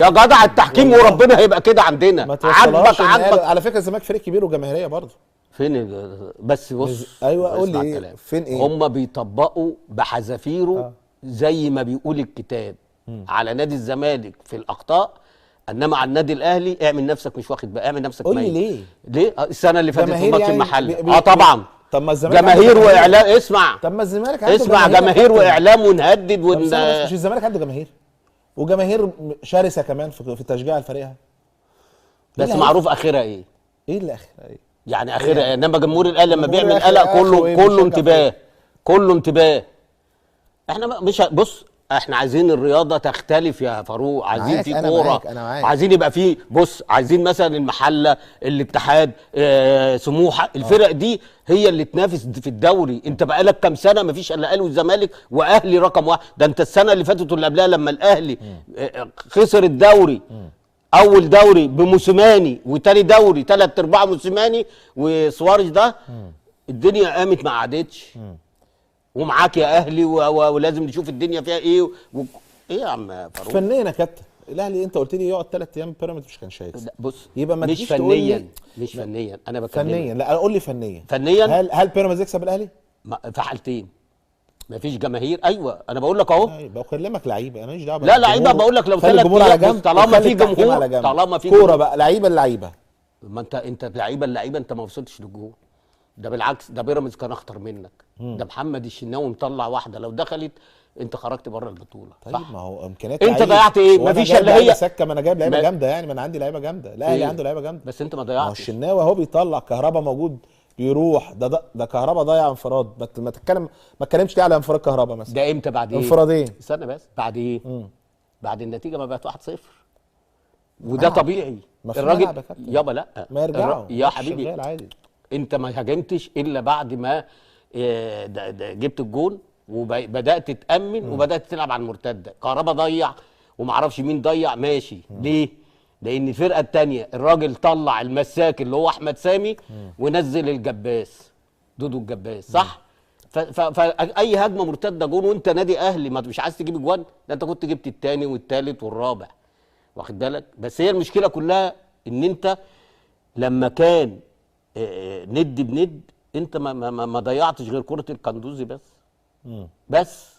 يا جدع التحكيم وربنا هيبقى كده عندنا. ما عاجبك على فكره الزمالك فريق كبير وجماهيريه برضه. فين بس بص ايوه قول لي إيه؟ فين ايه؟ هم بيطبقوا بحذافيره زي ما بيقول الكتاب على نادي الزمالك في الاخطاء، انما على النادي الاهلي اعمل نفسك مش واخد بقى، اعمل نفسك قول لي ليه السنه اللي فاتت في ماتش يعني المحله طبعا. طب ما الزمالك جماهير واعلام. اسمع طب ما الزمالك عنده اسمع جماهير واعلام ونهدد مش الزمالك عنده جماهير وجماهير شرسه كمان في تشجيع الفريق، بس معروف اخرها ايه؟ ايه اللي اخرها ايه؟ يعني اخرها ايه؟ انما جمهور الاهلي لما بيعمل قلق كله انتباه، كله انتباه. احنا مش بص، احنا عايزين الرياضه تختلف يا فاروق، عايزين في كوره، عايزين يبقى في بص، عايزين مثلا المحله، الاتحاد، سموحه، الفرق دي هي اللي تنافس في الدوري. انت بقالك كام سنه ما فيش الا الاهلي والزمالك واهلي رقم واحد. ده انت السنه اللي فاتت واللي قبلها لما الاهلي خسر الدوري، اول دوري بموسيماني وتاني دوري 3/4 موسيماني وسواريز ده، الدنيا قامت ما قعدتش. ومعاك يا اهلي ولازم نشوف الدنيا فيها ايه ايه يا عم فاروق؟ فنيا يا كابتن الاهلي انت قلت لي يقعد 3 ايام بيراميدز مش كان شايف. بص يبقى ما مش فنيا، مش فنيا انا بكلمك فنيا. لا قول لي فنيا هل بيراميدز يكسب الاهلي؟ في حالتين مفيش جماهير. ايوه انا بقول لك اهو. بكلمك لعيبه انا ماليش دعوه. لا لعيبه بقول لك لو 3 ايام طالما في جمهور، طالما في كوره بقى لعيبه. ما انت لعيبه انت ما وصلتش للجول. ده بالعكس، ده بيراميدز كان اخطر منك. ده محمد الشناوي مطلع واحده لو دخلت انت خرجت بره البطوله. طيب صح؟ ما هو امكانيات انت ضيعت ايه؟ مفيش الا هي سكه. ما انا جايب لعيبه جامده يعني، ما انا عندي لعيبه جامده. الاهلي عنده لعيبه جامده بس انت ما ضيعتش. ما الشناوي اهو بيطلع، كهربا موجود بيروح، ده كهربا ضيع انفراد. ما تتكلمش ليه على انفراد كهربا مثلا؟ ده امتى؟ بعد ايه؟ انفرادين. استنى بس، بعد ايه؟ بعد النتيجه ما بقت 1-0 وده طبيعي. الراجل يابا لا ما يرجعوا يا حبيبي انت ما هاجمتش الا بعد ما جبت الجون وبدات تتامن وبدات تلعب على المرتده. كهربا ضيع وما اعرفش مين ضيع، ماشي. ليه؟ لان الفرقه الثانيه الراجل طلع المساك اللي هو احمد سامي ونزل الجباس، دودو الجباس، صح؟ فاي هجمه مرتده جون وانت نادي اهلي ما مش عايز تجيب اجوان، ده انت كنت جبت الثاني والثالث والرابع، واخد بالك؟ بس هي المشكله كلها ان انت لما كان ند بند انت ما ضيعتش غير كره القندوزي بس.